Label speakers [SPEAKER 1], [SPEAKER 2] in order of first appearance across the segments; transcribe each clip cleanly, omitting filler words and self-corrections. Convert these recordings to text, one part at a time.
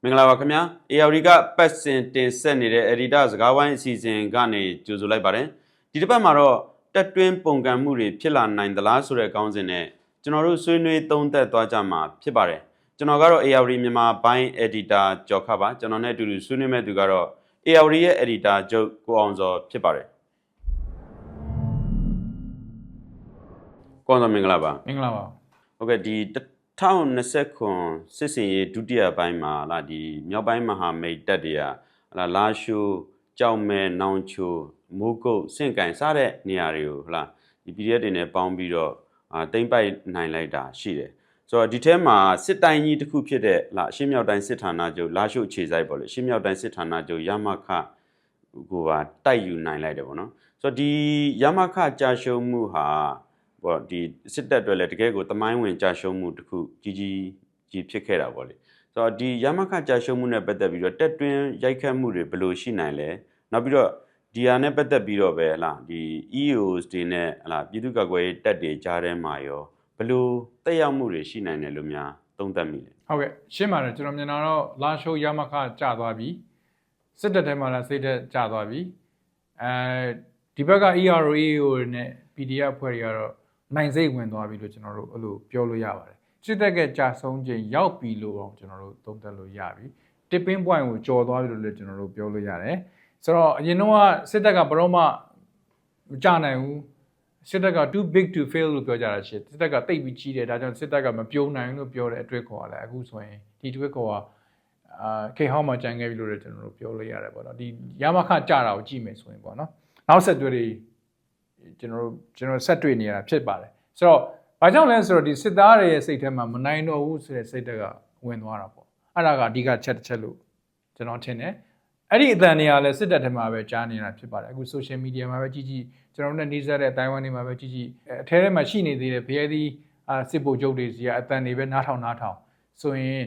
[SPEAKER 1] မင်္ဂလာပါခင်ဗျာ ARD ကပတ်စင်တင်ဆက်နေတဲ့ Editor စကားဝိုင်းအစီအစဉ်ကနေကြိုဆိုလိုက်ပါတယ်ဒီတစ်ပတ်မှာတော့တက်တွင်းပုံကံမှုတွေဖြစ်လာနိုင်သလားဆိုတဲ့ခေါင်းစဉ်နဲ့ကျွန်တော်တို့ဆွေးနွေးသုံးသပ်သွားကြမှာဖြစ်ပါတယ်ကျွန်တော်ကတော့ ARD မြန်မာပိုင်း Editor ကျော်ခပါကျွန်တော်နဲ့အတူတူဆွေးနွေးမဲ့သူကတော့ ARD ရဲ့ Editor ချုပ်ကိုအောင်စောဖြစ်ပါတယ်ကိုအောင်စောမင်္ဂလာပါမ
[SPEAKER 2] င်္ဂလာပါ
[SPEAKER 1] ဟုတ်ကဲ့ဒီ2020ခုစစ်စင်ရေးဒုတိယပိုင်းမှာလာဒီမြောက်ပိုင်းမဟာမိတ်တပ်တွေကလာရှိုးကြောက်မဲနောင်ချိုမိုးကုတ်စင့်ကန်စတဲ့နေရာတွေကိုဟလာဒီ PDF တွေနဲ့ပေါင်းပြီးတော့တိမ့်ပိုက်နိုင်လိုက်တာရှိတယ်ဆိုတော့ဒီထဲမှာစစ်တိုင်းကြီးတစ်ခုဖြစ်တဲ့အရှေ့မြောက်တိုင်းစစ်ဌာနချုပ်လာရှိုးအခြေစိုက်ပေါ့လေအရှေ့မြောက်တိုင်းစစ်ဌာနချုပ်ရမခကိုပါတိုက်ယူနိုင်လိုက်တယ်ပေါ့နော်ဆိုတော့ဒီရမခကြာရှုံးမှုဟာပေါ့ဒီစစ်တပ်အတွက်လည်းတကယ်ကိုတမိုင်းဝင်ကြာရှုံးမှုတစ်ခုကြီးဖြစ်ခဲ့တာပေါ့လေဆိုတော့ဒီရမခကြာရှုံးမှုနဲ့ပတ်သက်ပြီးတော့တက်တွင်းရိုက်ခတ်မှုတွေဘယ်လိုရှိနိုင်လဲနောက်ပြီးတော့ဒီဟာနဲ့ပတ်သက်ပြီးတော့ပဲဟလာဒီ EOS တွေနဲ့ဟလာပြည်သူ့ကာကွယ်ရေးတပ်တွေကြားထဲမှာရောဘယ်လိုတက်ရောက်မှုတွေရှိနိုင်တယ်လို့များသုံးသပ်မိလဲဟ
[SPEAKER 2] ုတ်ကဲ့ရှင်းပါတယ်ကျွန်တော်မြင်တာတော့လာရှိုးရမခကြာသွားပြီစစ်တပ်ထဲမှာလည်းစိတ်သက်ကြာသွားပြီဒီဘက်က ERO နဲ့ PDF ဖွဲ့တွေကတော့နိုင်စိတ်ဝင်သွားပြီလို့ကျွန်တော်တို့အဲ့လိုပြောလို့ရပါတယ်စစ်တပ်ကကြာဆုံးချိန်ရောက်ပြီလို့တော့ကျွန်တော်တို့သုံးသပ်လို့ရပြီ tipping point ကိုကျော်သွားပြီလို့လည်းကျွန်တော်တို့ပြောလို့ရတယ်ဆိုတော့အရင်တော့စစ်တပ်ကဘယ်တော့မှမကြနိုင်ဘူးစစ်တပ်က too big to fail လို့ပြောကြတာရှင့်စစ်တပ်ကတိတ်ပြီးကြီးတယ်ဒါကြောင့်စစ်တပ်ကမပြုံးနိုင်လို့ပြောတဲ့အတွေ့ခေါ်ရတယ်အခုဆိုရင်ဒီတွေ့ခေါ်ကခေဟောင်းမှာကြံခဲ့ပြီလို့လည်းကျွန်တော်တို့ပြောလို့ရတယ်ပေါ့နော်ဒီရမခကြတာကိုကြည့်မယ်ဆိုရင်ပေါ့နော်နောက်ဆက်တွဲတွေကျွန်တော်ဆက်တွေ့နေရတာဖြစ်ပါတယ်ဆိုတော့ဘာကြောင့်လဲဆိုတော့ဒီစစ်သားတွေရဲ့စိတ်ထဲမှာမနိုင်တော့ဘူးဆိုတဲ့စိတ်တက်ကဝင်သွားတာပေါ့အဲ့ဒါကအဓိကချက်တစ်ချက်လို့ကျွန်တော်ထင်တယ်အဲ့ဒီအတန်တွေကလည်းစစ်တပ်ထဲမှာပဲကြားနေတာဖြစ်ပါတယ်အခု social media မှာပဲကြည့်ကျွန်တော်တို့နဲ့နှီးစပ်တဲ့တိုင်ဝမ်တွေမှာပဲကြည့်အထဲထဲမှာရှိနေသေးတယ်ဖရဲသီးစစ်ဗိုလ်ချုပ်တွေစီကအတန်တွေပဲနားထောင်ဆိုရင်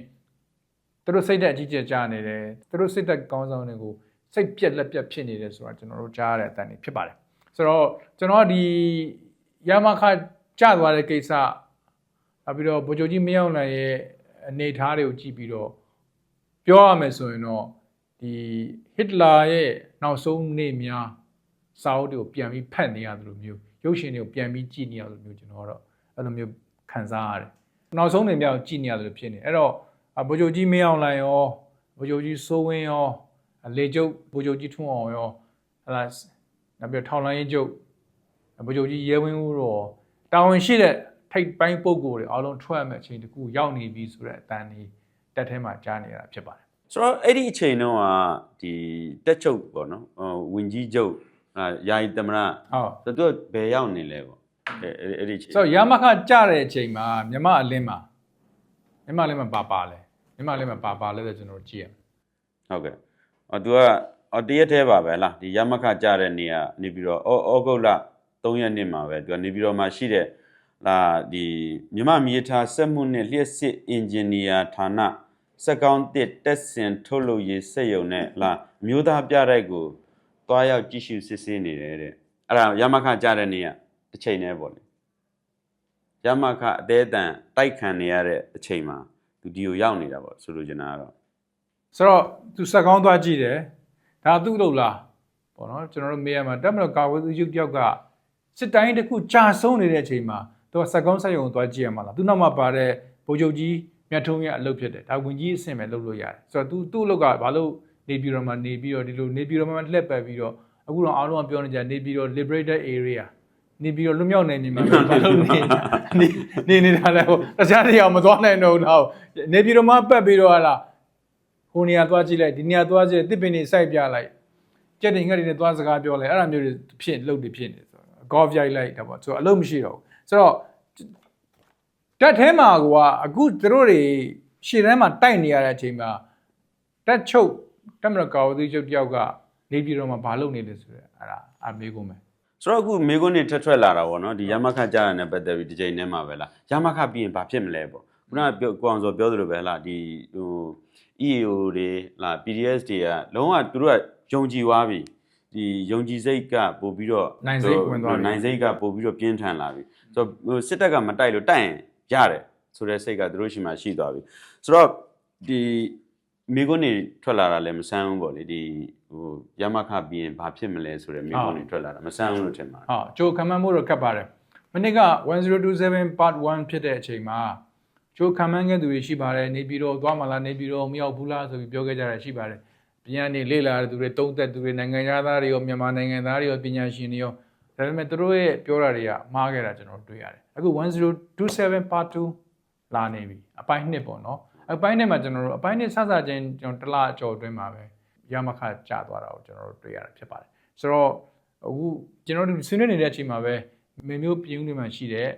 [SPEAKER 2] သူတို့စိတ်သက်အကြီးကျယ်ကြားနေတယ်သူတို့စိတ်သက်ကောင်းဆောင်တွေကိုစိတ်ပြက်လက်ပြက်ဖြစ်နေတယ်ဆိုတာကျွန်တော်တို့ကြားရတဲ့အတန်တွေဖြစ်ပါတယ်ဆိုတော့ကျွန်တော်ဒီရမခကျသွားတဲ့ကိစ္စနောက်ပြီးတော့ဗိုလ်ချုပ်ကြီးမင်းအောင်လှိုင်ရဲ့အနေအထားတွေကိုကြည့်ပြီးတော့ပြောရမယ်ဆိုရင်တော့ဒီဟစ်လာရဲ့နောက်ဆုံးနေ့များစာအုပ်တွေကိုပြန်ပြီးဖတ်နေရတယ်လို့မျိုးရုပ်ရှင်တွေကိုပြန်ပြီးကြည့်နေရတယ်လို့မျိုးကျွန်တော်ကတော့အဲ့လိုမျိုးခံစားရတယ်နောက်ဆုံးနေ့များကိုကြည့်နေရတယ်လို့ဖြစ်နေအဲ့တော့ဗိုလ်ချုပ်ကြီးမင်းအောင်လှိုင်ရောဗိုလ်ချုပ်ကြီးစိုးဝင်းရောလေကျုပ်ဗိုလ်ချုပ်ကြီးထွန်းအောင်ရောဟလာနောက်ပြီးထောင်လိုင်းရေးချုပ်ဗိုလ်ချုပ်ကြီးရဲဝင်းဦးတော့တာဝန်ရှိတဲ့ထိပ်ပိုင်းပုဂ္ဂိုလ်တွေအားလုံးထွက်မဲ့အချိန်တကူရောက်နေပြီဆိုတဲ့အတန်ကြီးတက်ထဲမှာကြားနေရတာဖြစ်ပါတယ်
[SPEAKER 1] ဆိုတော့အဲ့ဒီအချိန်တုန်းကဒီတက်ချုပ်ပေါ့နော်ဝင်ကြီးချုပ်ယာယီသမရဟုတ်သူကဘယ်ရောက်နေလဲပေါ့အဲ့ဒီအချိန်ဆ
[SPEAKER 2] ိုတော့ရမခကြတဲ့အချိန်မှာမြမအလင်းမှာပါလဲမြမအလင်းမှာပါလဲဆိုကျွန်တော်ကြည့်ရဟ
[SPEAKER 1] ုတ်ကဲ့သူကတရက်သေးပါပဲလားဒီရမခကြတဲ့နေရာနေပြီးတော့ဩဂုတ်လ3ရက်နေ့မှာပဲသူကနေပြီးတော့မှရှိတဲ့ဒီမြမမြေထားစက်မှုနဲ့လျှက်စစ်အင်ဂျင်နီယာဌာနစက်ကောင်းတစ်တက်စင်ထုတ်လုပ်ရေးစက်ရုံနဲ့မျိုးသားပြတိုက်ကိုတွားရောက်ကြည့်ရှုစစ်ဆေးနေတယ်တဲ့အဲ့ဒါရမခကြတဲ့နေရာတစ်ချိန်နဲ့ပေါ့လေရမခအသေးအတန်တိုက်ခံနေရတဲ့အချိန်မှာသူဒီကိုရောက်နေတာပေါ့ဆိုလိုချင်တာကတော့ဆ
[SPEAKER 2] ိုတော့သူစက်ကောင်းသွားကြည့်တယ်ဒါသူ့လို့လားပေါ့နော်ကျွန်တော်တို့မေးရမှာတက်မလို့ကာဝေးသူရုပ်တယောက်ကစစ်တိုင်းတစ်ခုကြာဆုံးနေတဲ့အချိန်မှာသူကစက်ကောင်းစက်ရုံသွားကြည့်ရမှာလားသူနောက်မှာပါတဲ့ဗိုလ်ချုပ်ကြီးမြတ်ထုံးရဲ့အလုပ်ဖြစ်တယ်ဒါဝင်ကြီးအဆင့်ပဲလုပ်လို့ရတယ်ဆိုတော့သူ့အလုပ်ကဘာလို့နေပြည်တော်မှာနေပြီးတော့ဒီလိုနေပြည်တော်မှာလှည့်ပတ်ပြီးတော့အခုတော့အားလုံးကပြောနေကြနေပြည်တော် liberated area နေပြည်တော်လွတ်မြောက်နယ်မြေမှာဘာလို့နေနေတာလဲဟိုတခြားနေရာမသွားနိုင်တော့တော့နေပြည်တော်မှာပတ်ပြီးတော့ဟာလားဟိုနေရာသွားကြည့်လိုက်ဒီနေရာသွားကြည့်တစ်ပင်နေစိုက်ပြလိုက်ကြက်တင်ငှက်တွေနဲ့သွားစကားပြောလိုက်အဲ့ဒါမျိုးတွေဖြစ်လုပ်တွေဖြစ်နေဆိုတော့ golf ရိုက်လိုက်တာပေါ့ဆိုတော့အလုပ်မရှိတော့ဘူးဆိုတော့တက်ထဲမှာကအခုသူတို့တွေရှေ့တန်းမှာတိုက်နေရတဲ့အချိန်မှာတက်ချုပ်တက်မရကာဝတိချုပ်တယောက်ကနေပြည်တော်မှာဘာလုပ်နေလဲဆိုတော့အဲ့ဒါအမေကုန်းပဲဆ
[SPEAKER 1] ိုတော့အခုမေကုန်းနေထွက်လာတာပေါ့နော်ဒီရမခကြားရတဲ့ပတ်သက်ပြီးဒီချိန်ထဲမှာပဲလားရမခပြီးရင်ဘာဖြစ်မလဲပေါ့ခုနကကိုအောင်စောပြောသလိုပဲလားဒီEAO တွေPDS တွေကလုံးဝသူတို့ကယုံကြည်သွားပြီဒီယုံကြည်စိတ်ကပို့ပြီးတော့
[SPEAKER 2] နိုင်စိတ်ဝင်သွားပြီန
[SPEAKER 1] ိုင်စိတ်ကပို့ပြီးတော့ပြင်းထန်လာပြီဆိုတော့စစ်တပ်ကမတိုက်လို့တိုက်ရင်ရတယ်ဆိုတဲ့စိတ်ကသူတို့ရှိမှရှိသွားပြီဆိုတော့ဒီ မိကုန်းနေထွက်လာတာလည်းမဆန်းဘူးပေါ့လေဒီဟိုရမခပြီးရင်ဘာဖြစ်မလဲဆိုတဲ့မိကုန်းနေထွက်လာတာမဆန်းဘူးလို့ထင်ပါတယ်
[SPEAKER 2] ဟုတ်ကြိုခံမှန်းမှုတော့ခက်ပါတယ်မနေ့က1027 part 1ဖြစ်တဲ့အချိန်မှာကြိုခံမှန်းခဲ့သူတွေရှိပါတယ်နေပြည်တော်သွားမှလားနေပြည်တော်မရောက်ဘူးလားဆိုပြီးပြောခဲ့ကြတာရှိပါတယ်ပြန်နေလေ့လာတဲ့သူတွေတုံးသက်သူတွေနိုင်ငံသားတွေရောမြန်မာနိုင်ငံသားတွေရောပညာရှင်တွေရောဒါပေမဲ့သူတို့ရဲ့ပြောတာတွေကမှားခဲ့တာကျွန်တော်တွေ့ရတယ်အခု1027 part 2လာနေပြီအပိုင်း1ပေါ့နော်အပိုင်း1မှာကျွန်တော်တို့အပိုင်း1စစချင်းကျွန်တော်တစ်လအကျော်အတွင်းမှာပဲရမခကျသွားတာကိုကျွန်တော်တို့တွေ့ရတာဖြစ်ပါတယ်ဆိုတော့အခုကျွန်တော်တို့ဆွေးနွေးနေတဲ့အချိန်မှာပဲမေမျိုးပြည်ဦးတွေမှာရှိတဲ့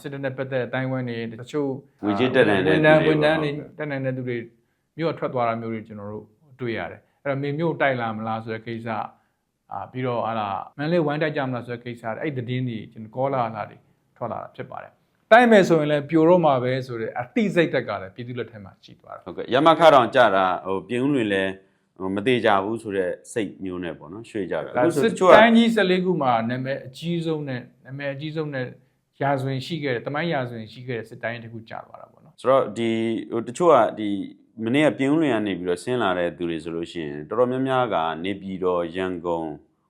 [SPEAKER 2] အစစ်တပ်နဲ့ပတ်သက်တဲ့အတိုင်းဝိုင်းတွေတချို့င
[SPEAKER 1] ွေကြေးတက်နိုင်တဲ့ဝ
[SPEAKER 2] န်ထမ်းတွေတက်နိုင်တဲ့သူတွေမြို့ထွက်သွားတာမျိုးတွေကျွန်တော်တို့တွေ့ရတယ်အဲ့တော့မေမျိုးတိုက်လာမလားဆိုတဲ့ကိစ္စပြီးတော့အဲ့ဒါမန်လေးဝိုင်းတိုက်ကြမလားဆိုတဲ့ကိစ္စအဲ့ဒီသတင်းတွေကျွန်တော်ကောလာလာတွေထွက်လာတာဖြစ်ပါတယ်တိုက်မယ်ဆိုရင်လည်းပြိုတော့မှာပဲဆိုတဲ့အတိစိတ်တက်ကလည်းပြည်သူလက်ထက်မှာရှိသွားတာဟ
[SPEAKER 1] ုတ်ကဲ့ရမခတောင်ကြတာဟိုပြင်ဦးလွင်လည်းမသေးကြဘူးဆိုတဲ့စိတ်မျိုးနဲ့ပေါ့နော်ရွှေ့ကြတယ်
[SPEAKER 2] အခုဆိုတချို့တိုင်းကြီး14ခုမှာနာမည်အကြီးဆုံးနဲ့ရာဇဝင်ရှိခဲ့တယ်တမိုင်းရာဇဝင်ရှိခဲ့တဲ့စစ်တိုင်းတစ်ခုကြာသွားတာပေါ့နော်
[SPEAKER 1] ဆိုတော့ဒီဟိုတချို့ကဒီမနေ့ကပြင်ဦးလွင်ကနေပြီးတော့ဆင်းလာတဲ့သူတွေဆိုလို့ရှိရင်တော်တော်များများကနေပြည်တော်ရန်ကုန်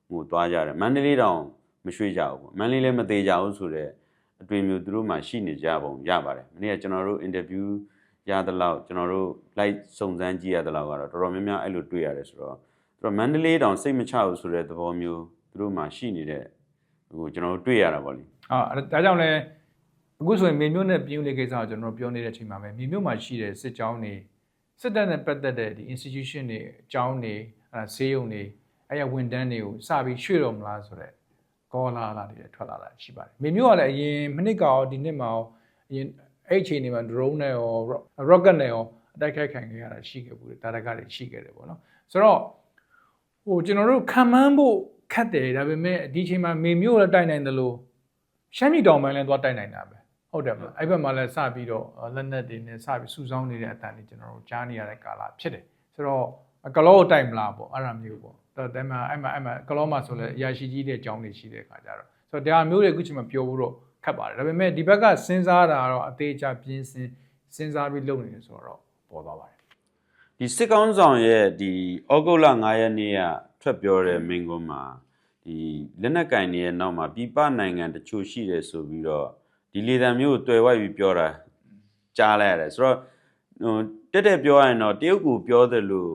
[SPEAKER 1] ဟိုသွားကြတယ်မန္တလေးတောင်မရွှေ့ကြဘူးပေါ့မန္တလေးလည်းမသေးကြဘူးဆိုတဲ့အတွေ့အမျိုးသူတို့မှရှိနေကြပုံရပါတယ်မနေ့ကကျွန်တော်တို့ interview ရသလောက်ကျွန်တော်တို့ live စုံစမ်းကြည့်ရသလောက်ကတော့တော်တော်များများအဲ့လိုတွေ့ရတယ်ဆိုတော့သူတို့မန္တလေးတောင်စိတ်မချဘူးဆိုတဲ့သဘောမျိုးသူတို့မှရှိနေတဲ့ဟိုကျွန်တော်တို့တွေ့ရတာပေါ့လေဒ
[SPEAKER 2] ါကြောင့်လဲအခုဆိုရင်မြေမြို့နဲ့ပြည်ဦးလေးကိစ္စကိုကျွန်တော်ပြောနေတဲ့အချိန်မှာပဲမြေမြို့မှာရှိတဲ့စစ်ကြောင်းတွေစစ်တပ်နဲ့ပတ်သက်တဲ့ဒီ institution တွေအကြောင်းတွေဆေးရုံတွေအဲ့ရဝန်တန်းတွေကိုစပြီးရွှေ့တော့မလားဆိုတော့ကောလာလာတွေထွက်လာတာရှိပါတယ်မြေမြို့ကလည်းအရင်မနစ်ကောဒီနှစ်မှာအရင်အဲ့အချိန်တွေမှာ drone နဲ့ရော rocket နဲ့ရောအတိုက်ခိုက်ခံခဲ့ရတာရှိခဲ့ဘူးတာတကတွေရှိခဲ့တယ်ပေါ့နော်ဆိုတော့ဟိုကျွန်တော်တို့ခံမှန်းဖို့ခက်တယ်ဒါပေမဲ့ဒီအချိန်မှာမြေမြို့လည်းတိုက်နိုင်တယ်လို့ရှမ်းပြည်တောင်ပိုင်းလည်းသွားတိုက်နိုင်တာပဲဟုတ်တယ်မလားအဲ့ဘက်မှာလည်းစပြီးတော့လက်နက်တွေနဲ့စပြီးစုဆောင်းနေတဲ့အတန်တွေကျွန်တော်တို့ကြားနေရတဲ့ကာလဖြစ်တယ်ဆိုတော့ကလောကိုတိုက်မလားပေါ့အဲ့ဒါမျိုးပေါ့အဲ့မှာကလောမှာဆိုလဲအရာရှိကြီးတဲ့အကြောင်းတွေရှိတဲ့အခါကျတော့ဆိုတော့တရားမျိုးတွေအခုချိန်မှာပြောဖို့တော့ခက်ပါတယ်ဒါပေမဲ့ဒီဘက်ကစဉ်းစားတာတော့အသေးချပြင်းစဉ်းစားပြီးလုပ်နေတယ်ဆိုတော့ပေါ်သွားပါတယ်ဒ
[SPEAKER 1] ီစစ်ကောင်းဆောင်ရဲ့ဒီဩဂုတ်လ9ရက်နေ့ကထွက်ပြောတဲ့မိန့်ခွန်းမှာဒီလက်နက်ကင်တွေရဲ့နောက်မှာပြည်ပနိုင်ငံတချို့ရှိတယ်ဆိုပြီးတော့ဒီလေသံမျိုးကိုတွယ်ဝိုက်ပြီးပြောတာကြားလိုက်ရတယ်ဆိုတော့ဟိုတက်ပြောရရင်တော့တရုတ်ကိုပြောတယ်လို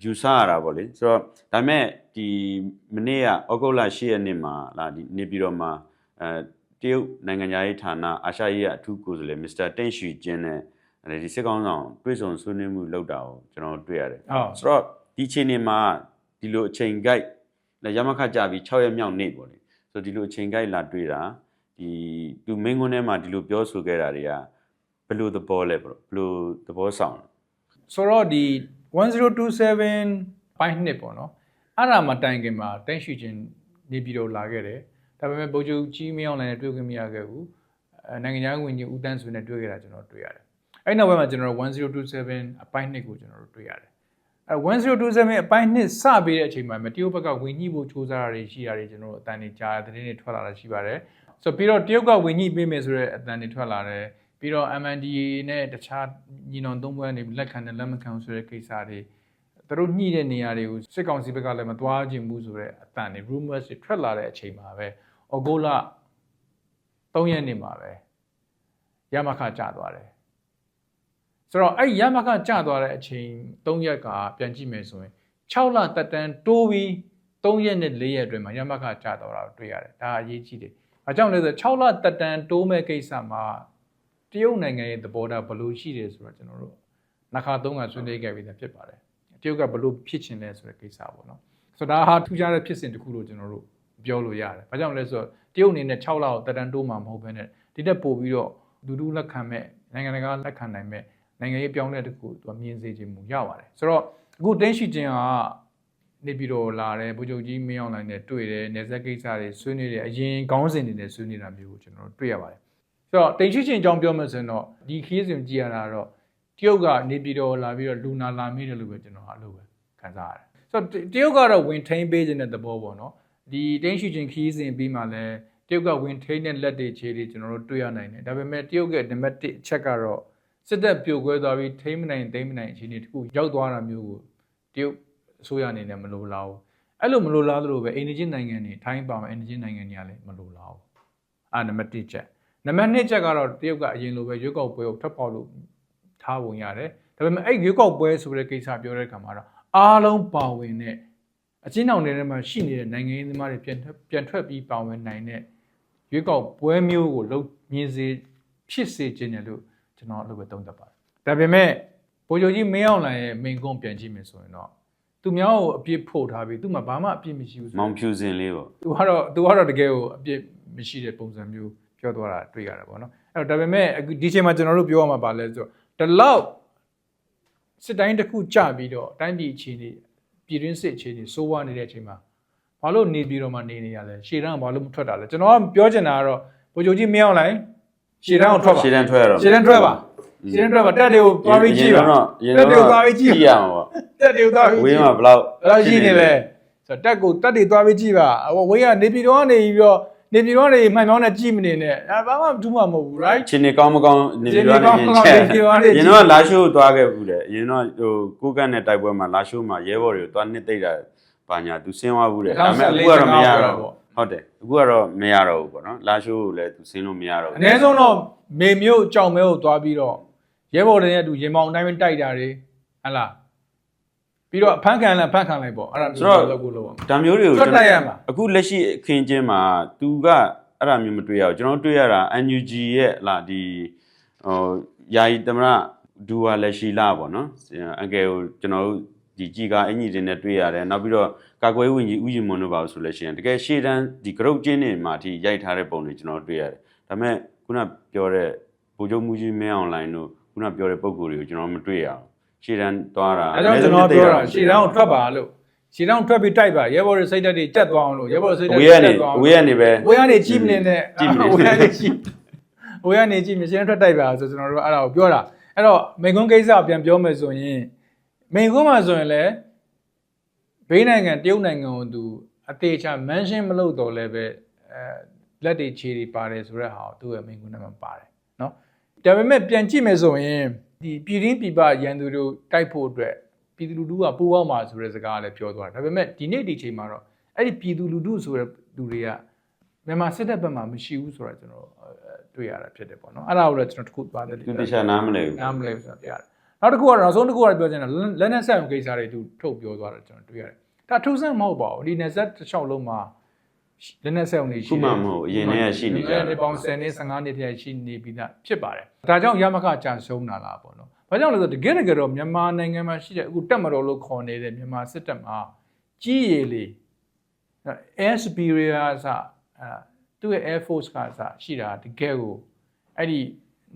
[SPEAKER 1] ့ယူဆရတာပေါ့လေဆိုတော့ဒါမဲ့ဒီမနေ့ကဩဂုတ်လ10ရက်နေ့မှာလာဒီနေပြည်တော်မှာတရုတ်နိုင်ငံရေးဌာနအာရှရေးအထူးကိုယ်စားလှယ်မစ္စတာတိန့်ရွှေကျင်းနဲ့ဒီစစ်ကောင်းဆောင်တွေ့ဆုံဆွေးနွေးမှုလုပ်တာကိုကျွန်တော်တွေ့ရတယ်ဆိုတော့ဒီအချိန်နေမှာဒီလိုအချိန်ကိုက်ရမခကြပြီး6ရက်မြောက်နေ့ပေါ့လေဆိုတော့ဒီလိုအချိန်ကိုက်လာတွေ့တာဒီသူမင်းကွန်းထဲမှာဒီလိုပြောဆိုခဲ့တာတွေကဘယ်လိုသဘောလဲဘယ်လိုသဘောဆောင်ဆ
[SPEAKER 2] ိုတော့ဒီ1027ပိုင်းနှစ်ပေါ့နော်အဲ့ဒါမှတိုင်ခင်မှာတိန့်ရွှေကျင်းနေပြည်တော်လာခဲ့တယ်ဒါပေမဲ့ဗိုလ်ချုပ်ကြီးမင်းအောင်လှိုင်နဲ့တွေ့ခွင့်မရခဲ့ဘူးနိုင်ငံခြားဝင်ကြီးဦးတန်းဆွေနဲ့တွေ့ခဲ့တာကျွန်တော်တွေ့ရတယ်အဲ့နောက်ပိုင်းမှာကျွန်တော်1027အပိုင်း2ကိုကျွန်တော်တို့တွေ့ရတယ်1027အပိုင်း2စပေးတဲ့အချိန်မှာတရုတ်ဘက်ကဝင်ညှိဖို့စူးစမ်းတာတွေရှိတာတွေကျွန်တော်တို့အတန်တွေကြားတဲ့သတင်းတွေထွက်လာတာရှိပါတယ်ဆိုပြီးတော့တရုတ်ကဝင်ညှိပေးမယ်ဆိုတဲ့အတန်တွေထွက်လာတယ်ပြီးတော့ MNDAA နဲ့တခြားညီနောင်သုံးဘက်နေလက်ခံတဲ့လက်မခံဆိုတဲ့ကိစ္စတွေသူတို့ညှိတဲ့နေရာတွေကိုစစ်ကောင်စီဘက်ကလည်းမသွားခြင်းဘူးဆိုတဲ့အတန်တွေ rumors တွေထွက်လာတဲ့အချိန်မှာပဲဩဂုတ်လ3ရက်နေ့မှာပဲရမခကျသွားတယ်ဆိုတော့အဲ့ရမခကျသွားတဲ့အချိန်3ရက်ကပြန်ကြည့်မယ်ဆိုရင်6လတက်တန်းတိုးပြီး3ရက်နဲ့4ရက်အတွင်းမှာရမခကျသွားတာကိုတွေ့ရတယ်ဒါအရေးကြီးတယ်ဘာကြောင့်လဲဆိုတော့6လတက်တန်းတိုးမဲ့ကိစ္စမှာတရုတ်နိုင်ငံရဲ့သဘောထားဘယ်လိုရှိတယ်ဆိုတော့ကျွန်တော်တို့နှစ်ခါသုံးခါဆွေးနွေးခဲ့ပြီးသားဖြစ်ပါတယ်တရုတ်ကဘယ်လိုဖြစ်ချင်လဲဆိုတဲ့ကိစ္စပေါ့နော်ဆိုတော့ဒါဟာထူးခြားတဲ့ဖြစ်စဉ်တစ်ခုလို့ကျွန်တော်တို့ပြောလို့ရတယ်ဘာကြောင့်လဲဆိုတော့တရုတ်အနေနဲ့6လကိုတက်တန်းတိုးမှာမဟုတ်ဘဲနဲ့ဒီတက်ပို့ပြီးတော့လူလက်ခံမဲ့နိုင်ငံတကာလက်ခံနိုင်မဲ့နိုင်ငံရေးပြောင်းလဲတစ်ခုသူမြင်စေခြင်းမူရပါတယ်ဆိုတော့အခုတိန့်ရှိခြင်းကနေပြီးတော့လာတယ်ဗိုလ်ချုပ်ကြီးမင်းအောင်လှိုင်နဲ့တွေ့တယ်နေဆက်ကိစ္စတွေဆွေးနွေးတယ်အရင်ခေါင်းစဉ်တွေနဲ့ဆွေးနွေးတာမျိုးကိုကျွန်တော်တို့တွေ့ရပါတယ်ဆိုတော့တိန့်ရှိခြင်းအကြောင်းပြောမှဆိုရင်တော့ဒီခီးစဉ်ကြည့်ရတာတော့တရုတ်ကနေပြီးတော့လာပြီးတော့လူနာလာမိတယ်လို့ပဲကျွန်တော်အဲ့လိုပဲခံစားရတယ်ဆိုတော့တရုတ်ကတော့ဝင်ထိန်ပေးခြင်းတဲ့သဘောပေါ့နော်ဒီတိန့်ရှိခြင်းခီးစဉ်ပြီးမှလည်းတရုတ်ကဝင်ထိန်တဲ့လက်တွေခြေတွေကျွန်တော်တို့တွေ့ရနိုင်တယ်ဒါပေမဲ့တရုတ်ရဲ့နံပါတ်1အချက်ကတော့ စစ်တပ်ပြိုကွဲသွားပြီးထိမ့်မနိုင်သိမ့်မနိုင်အခြေအနေတခုရောက်သွားတာမျိုးကိုတရုတ်အစိုးရအနေနဲ့မလိုလားဘူးအဲ့လိုမလိုလားသလိုပဲအိန္ဒိယနိုင်ငံတွေထိုင်းပါမယ်အိန္ဒိယနိုင်ငံတွေကလည်းမလိုလားဘူးအဲ့နံပါတ်1ချက်နံပါတ်2ချက်ကတော့တရုတ်ကအရင်လိုပဲရွေးကောက်ပွဲကိုထပ်ပေါက်လို့ထားပုံရတယ်ဒါပေမဲ့အဲ့ရွေးကောက်ပွဲဆိုတဲ့ကိစ္စပြောတဲ့အခါမှာတော့အားလုံးပါဝင်တဲ့အချင်းအောင်တွေထဲမှာရှိနေတဲ့နိုင်ငံရေးသမားတွေပြန်ထွက်ပြီးပါဝင်နိုင်တဲ့ရွေးကောက်ပွဲမျိုးကိုလုပ်မြင်စေဖြစ်စေခြင်းတယ်လို့ကျွန်တော်အဲ့လိုပဲသုံးသပ်ပါတယ်ဒါပေမဲ့ဗိုလ်ချုပ်ကြီးမင်းအောင်လှိုင်ရဲ့မိန်ကွန်းပြန်ကြည့်မယ်ဆိုရင်တော့သူများကိုအပြစ်ဖို့ထားပြီးသူမှဘာမှအပြစ်မရှိဘူးဆို
[SPEAKER 1] မောင်ဖြူစင်လေးပေါ့
[SPEAKER 2] သူကတော့တကယ်ကိုအပြစ်မရှိတဲ့ပုံစံမျိုးပြောသွားတာတွေ့ရတယ်ပေါ့နော်အဲ့တော့ဒါပေမဲ့ဒီချိန်မှာကျွန်တော်တို့ပြောရမှာပါလဲဆိုတော့ဒီလောက်စစ်တိုင်းတစ်ခုကြပြီးတော့တိုင်းပြည်အခြေအနေပြည်တွင်းစစ်အခြေအနေစိုးဝါးနေတဲ့အချိန်မှာဘာလို့နေပြီးတော့မှနေနေရလဲရှေ့တန်းကဘာလို့မထွက်တာလဲကျွန်တော်ကပြောချင်တာကတော့ဗိုလ်ချုပ်ကြီးမင်းအောင်လှိုင်ရှေ့တန်းကိုထွက်ပါ
[SPEAKER 1] ရှေ့တန်းထွက်ရတော့ရ
[SPEAKER 2] ှေ့တန်းထွက်ပါတက်တွေကိုသွားပြီးကြည့်ပါတက်တွေကိုသွားပြီးကြည့်ရ
[SPEAKER 1] မှာပေါ့တ
[SPEAKER 2] က်တွေကိုသွားပြီး
[SPEAKER 1] ဝေးမှာဘယ်လောက်
[SPEAKER 2] ရှိနေလဲဆိုတော့တက်တွေသွားပြီးကြည့်ပါဝေးကနေပြည်တော်ကနေပြီးတော့နေပြည်တော်နေမှန်ပြောင်းနဲ့ကြည့်မနေနဲ့ဘာမှဒူးမှမဟုတ်ဘူး right
[SPEAKER 1] ချင်းနေကောင်းမကောင်းနေပြည်တော်နေချက်ရင်တော့လာရှိုးသွားခဲ့ဘူးလေရင်တော့ဟိုကိုကတ်နဲ့တိုက်ပွဲမှာလာရှိုးမှာရဲဘော်တွေကိုသွားနှစ်သိမ့်တာဘာညာသူဆင်းသွားဘူးလေဒါပေမဲ့အခုကတော့မရတော့ဘူးဟုတ်တယ်အခုကတော့မရတော့ဘူးပေါ့နော်လာရှိုးကိုလည်းသူဆင်းလို့မရတော့ဘူးအ
[SPEAKER 2] နည်းဆုံးတော့မေမျိုးကြောင်မဲကိုသွားပြီးတော့ရဲဘော်တွေနဲ့သူရင်မောင်အတိုင်းပဲတိုက်တာတွေဟဟလားပြီးတော့ဖမ်းခံလိုက်ပေါ့အဲ့ဒါမျိုးတော့ကိုလို့ပါ
[SPEAKER 1] ဒါမျိုးတွေကိုကျွန်တော်အခုလက်ရှိအခင်းချင်းမှာသူကအဲ့ဒါမျိုးမတွေ့ရဘူးကျွန်တော်တွေ့ရတာ NUG ရဲ့လာဒီဟိုယာယီသမရဒူဝါလက်ရှိလာပေါ့နော်အငယ်ကိုကျွန်တော်တို့ဒီကြီးကအင်ကြီးတွေနဲ့တွေ့ရတယ်နောက်ပြီးတော့ကာကွယ်ဝင်ကြီးဥယျာဉ်မွန်တို့ပါဆိုလို့ရှိရင်တကယ်ရှေ့တန်းဒီဂရုတ်ချင်းတွေမှာဒီရိုက်ထားတဲ့ပုံတွေကျွန်တော်တွေ့ရတယ်ဒါပေမဲ့ခုနပြောတဲ့ဗိုလ်ချုပ်မှုကြီးမင်းအောင်လှိုင်တို့ခုနပြောတဲ့ပုံကိုယ်တွေကိုကျွန်တော်မတွေ့ရအောင်ရှေ့တန်းသွားတာအ
[SPEAKER 2] ဲ့တော့ကျွန်တော်ပြောတာရှေ့တန်းကိုထွက်ပါလို့ရှေ့တန်းထွက်ပြီးတိုက်ပါရဲဘော်တွေစိတ်ဓာတ်တွေတက်သွားအောင်လို့ရဲဘော်စိတ်ဓာတ်တွေတက်သွားအောင်
[SPEAKER 1] ဝေးကနေပဲ
[SPEAKER 2] ဝေးကနေကြည့်မနေနဲ့ဝေးကနေကြည့်မရှင်းထွက်တိုက်ပါဆိုကျွန်တော်တို့အဲ့ဒါကိုပြောတာအဲ့တော့မိန်ကွန်းကိစ္စပြန်ပြောမယ်ဆိုရင်မိန်ကွန်းမှာဆိုရင်လည်းဘေးနိုင်ငံတရုတ်နိုင်ငံကိုသူအသေးချာ mention မလုပ်တော့လည်းပဲလက်တွေခြေတွေပါတယ်ဆိုတဲ့ဟာကိုသူ့ရဲ့မိန်ကွန်းထဲမှာပါတယ်နော်ဒါပေမဲ့ပြန်ကြည့်မယ်ဆိုရင်ဒီပြည်ရင်းပြည်ပရန်သူတို့တိုက်ဖို့အတွက်ပြည်သူလူထုကပူးပေါင်းပါဆိုတဲ့စကားလည်းပြောသွားတယ်ဒါပေမဲ့ဒီနေ့ဒီချိန်မှာတော့အဲ့ဒီပြည်သူလူထုဆိုတဲ့လူတွေကမြန်မာစစ်တပ်ဘက်မှာမရှိဘူးဆိုတာကျွန်တော်တွေ့ရတာဖြစ်တယ်ပေါ့နော်အဲ့ဒါကိုလည်းကျွန်တော်တခုသွားတယ်သ
[SPEAKER 1] ူတခြားနားမလဲဘူးဆ
[SPEAKER 2] ိုတာပြရတယ်နောက်တစ်ခုကတော့နောက်ဆုံးတစ်ခုကတော့ပြောချင်တာလက်နက်ဆက်ကိစ္စတွေသူထုတ်ပြောသွားတယ်ကျွန်တော်တွေ့ရတယ်ဒါထူးဆန်းမဟုတ်ပါဘူးဒီနယ်ဆက်တစ်လျှောက်လုံးမှာလက်နက်ဆက်နေရှိတယ်
[SPEAKER 1] ခုမှမဟုတ်အရင်တည်းကရှိနေကြတယ်
[SPEAKER 2] ပေါင်း10နှစ်15နှစ်တည်းရှိနေပြီးသားဖြစ်ပါတယ်ဒါကြောင့်ရမခကြာဆုံးတာလားပေါ့နော်ဘာကြောင့်လဲဆိုတော့တကယ်တော့မြန်မာနိုင်ငံမှာရှိတဲ့အခုတက်မတော်လို့ခေါ်နေတဲ့မြန်မာစစ်တပ်မှာကြီးရည်လေ Air Superior အစသူ့ရဲ့ Air Force ကအစရှိတာတကယ်ကိုအဲ့ဒီ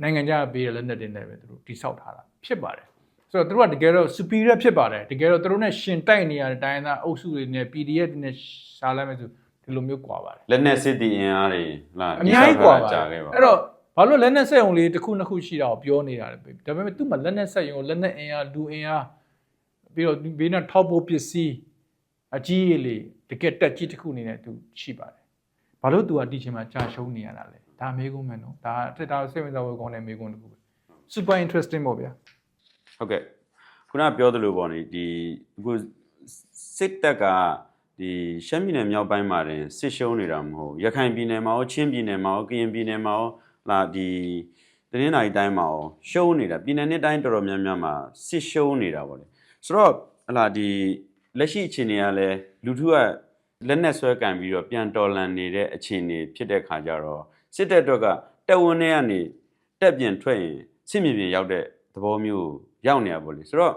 [SPEAKER 2] နိုင်ငံခြားပေးတဲ့လက်နက်တွေနဲ့ပဲသူတို့တိစောက်ထားတာဖြစ်ပါတယ်ဆိုတော့သူတို့ကတကယ်တော့ superior ဖြစ်ပါတယ်တကယ်တော့သူတို့နဲ့ရှင်တိုက်နေရတဲ့တိုင်းသားအုပ်စုတွေနဲ့ PDF တွေနဲ့ရှားလိုက်မယ်ဆိုဒီလိုမျိုးကွာပါတယ်လ
[SPEAKER 1] က်နက်စစ်တီအင်အားတွေလား
[SPEAKER 2] အများကြီးကွာပါတယ်အဲ့တော့ဘာလို့လက်နက်ဆက်ုံလေးတစ်ခုနှစ်ခုရှိတာကိုပြောနေတာလဲဒါပေမဲ့သူ့မှာလက်နက်ဆက်ရုံလက်နက်အင်အားလူအင်အားပြီးတော့ဘေးနဲ့ထောက်ပို့ပစ္စည်းအကြီးကြီးလေးတကယ်တက်ကြီးတစ်ခုအနေနဲ့သူရှိပါတယ်ဘာလို့သူကဒီချိန်မှာကြာရှုံးနေရတာလဲဒါမေးခွန်းမယ်နော်ဒါစိတ်ဝင်စားဖို့ကောင်းတဲ့မေးခွန်းတစ်ခုပဲ super interesting ပေါ့ဗျာဟ
[SPEAKER 1] ုတ်ကဲ့ခုနပြောသလိုပေါ့နိဒီအခုစစ်တပ်ကဒီရှမ်းပြည်နယ်မြောက်ပိုင်းမှာတင်စစ်ရှုံးနေတာမဟုတ်ရခိုင်ပြည်နယ်မှာရောချင်းပြည်နယ်မှာရောကရင်ပြည်နယ်မှာရောလာဒီတနင်္လာရီတိုင်းမှာရောရှုံးနေတာပြည်နယ်နဲ့တိုင်းတော်တော်များများမှာစစ်ရှုံးနေတာပေါ့လေဆိုတော့ဟလာဒီလက်ရှိအခြေအနေကလည်းလူထုကလက်နက်ဆွဲကန်ပြီးတော့ပြန်တော်လန်နေတဲ့အခြေအနေဖြစ်တဲ့ခါကျတော့စစ်တပ်အတွက်ကတက်ဝန်းထဲကနေတက်ပြန်ထွက်ရင်စစ်မြေပြင်ရောက်တဲ့သဘောမျိုးရောက်နေရပါလေဆိုတော့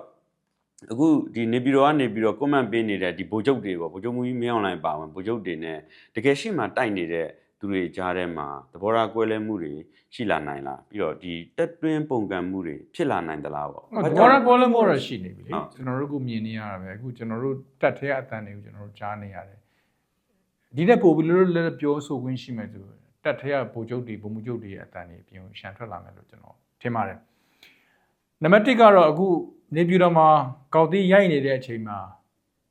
[SPEAKER 1] အခုဒီနေပြည်တော်ကနေပြီးတော့ comment ပေးနေတဲ့ဒီဗိုလ်ချုပ်တွေပေါ့ဗိုလ်ချုပ်မူကြီးမင်းအောင်လှိုင်ပါဝင်ဗိုလ်ချုပ်တွေနဲ့တကယ်ရှိမှတိုက်နေတဲ့သူတွေကြားထဲမှာသဘောထားကွဲလဲမှုတွေရှိလာနိုင်လားပြီးတော့ဒီတက်တွင်းပုံကံမှုတွေဖြစ်လာနိုင်သလားပေါ့သ
[SPEAKER 2] ဘောထားကွဲလဲမှုတော့ရှိနေပြီလေကျွန်တော်တို့ကမြင်နေရတာပဲအခုကျွန်တော်တို့တက်ထဲအတန်တွေကိုကျွန်တော်တို့ကြားနေရတယ်ဒီတဲ့ပို့ပြီးလို့လည်းပြောဆိုခွင့်ရှိမယ်ဆိုတက်ထဲကဗိုလ်ချုပ်တွေဗိုလ်မှူးချုပ်တွေရဲ့အတန်တွေပြင်ရှန်ထွက်လာမယ်လို့ကျွန်တော်ထင်ပါတယ်နံပါတ်1ကတော့အခုနေပြည်တော်မှာကောက်တီးရိုက်နေတဲ့အချိန်မှာ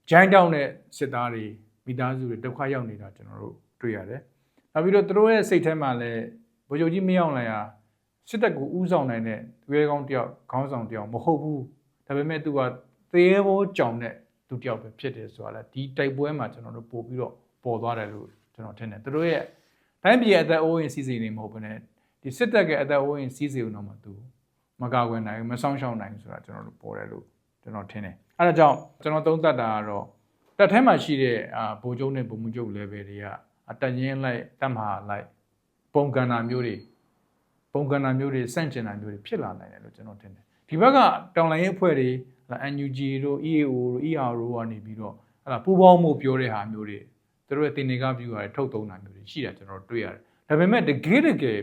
[SPEAKER 2] ဂျိုင်းတောင်းတဲ့စစ်သားတွေမိသားစုတွေဒုက္ခရောက်နေတာကျွန်တော်တို့တွေ့ရတယ်။နောက်ပြီးတော့သူတို့ရဲ့စိတ်ထဲမှာလည်းဗိုလ်ချုပ်ကြီးမင်းအောင်လှိုင်ဟာ စစ်တပ်ကိုဥဆောင်နိုင်တဲ့သူရဲကောင်းတယောက်ခေါင်းဆောင်တယောက်မဟုတ်ဘူးဒါပေမဲ့သူကသေဘောကြောင်တဲ့သူတယောက်ပဲဖြစ်တယ်ဆိုတာလေဒီတိုက်ပွဲမှာကျွန်တော်တို့ပို့ပြီးတော့ပေါ်သွားတယ်လို့ကျွန်တော်ထင်တယ်သူတို့ရဲ့တိုင်းပြည်အသက်အိုးရင်စီးစိမ်နေမဟုတ်ဘဲနဲ့ဒီစစ်တပ်ကအသက်အိုးရင်စီးစိမ်တော့မှသူမကာကွယ်နိုင်မဆောင်ရှောင်နိုင်ဆိုတာကျွန်တော်တို့ပေါ်တယ်လို့ကျွန်တော်ထင်တယ်အဲဒါကြောင့်ကျွန်တော်သုံးသပ်တာကတော့တက်ထဲမှာရှိတဲ့ဗိုလ်ချုပ်နဲ့ဗိုလ်မှူးချုပ် level တွေကအတက်ရင်းလိုက်တတ်မှာလိုက်ပုံကဏ္ဍမျိုးတွေစန့်ကျင်တာမျိုးတွေဖြစ်လာနိုင်တယ်လို့ကျွန်တော်ထင်တယ်ဒီဘက်ကတောင်လိုင်းရဲ့အဖွဲ့တွေ NUG တို့ EAO တို့ ERO ကနေပြီးတော့ပူပေါင်းမှုပြောတဲ့ဟာမျိုးတွေသူတို့ရဲ့တင်နေက view ရတယ်ထုတ်သုံးတာမျိုးတွေရှိတယ်ကျွန်တော်တွေ့ရတယ်ဒါပေမဲ့တကယ်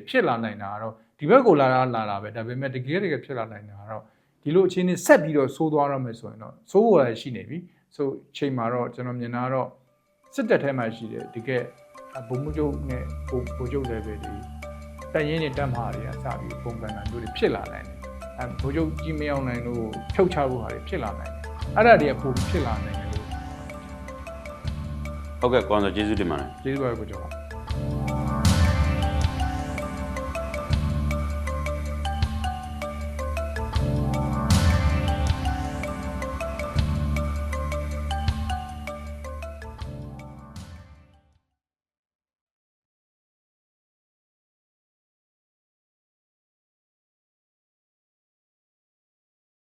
[SPEAKER 2] ဖြစ်လာနိုင်တာကတော့ဒီဘက်ကိုလာတာပဲဒါပေမဲ့တကယ်ဖြစ်လာနိုင်တာကတော့ဒီလိုအခြေအနေဆက်ပြီးတော့ဆိုးသွားရမယ်ဆိုရင်တော့ဆိုးဖို့လည်းရှိနေပြီဆိုချိန်မှာတော့ကျွန်တော်မြင်တာကတော့စစ်တပ်ထဲမှာရှိတယ်တကယ်ဗိုလ်မှူးချုပ်နဲ့ဗိုလ်ချုပ် level တွေတရင်နဲ့တက်မှာတွေကစပြီးပုံကံတာမျိုးတွေဖြစ်လာနိုင်တယ်ဗိုလ်ချုပ်ကြီးမရောက်နိုင်လို့ဖြုတ်ချဖို့ဟာတွေဖြစ်လာနိုင်တယ်အဲ့ဒါတွေကပိုဖြစ်လာနိုင်တယ်လို့
[SPEAKER 1] ဟုတ်ကဲ့ကွန်ဆိုကျေးဇူးတင်ပါတယ်
[SPEAKER 2] ကျေးဇူးပါကိုကျော်ပါ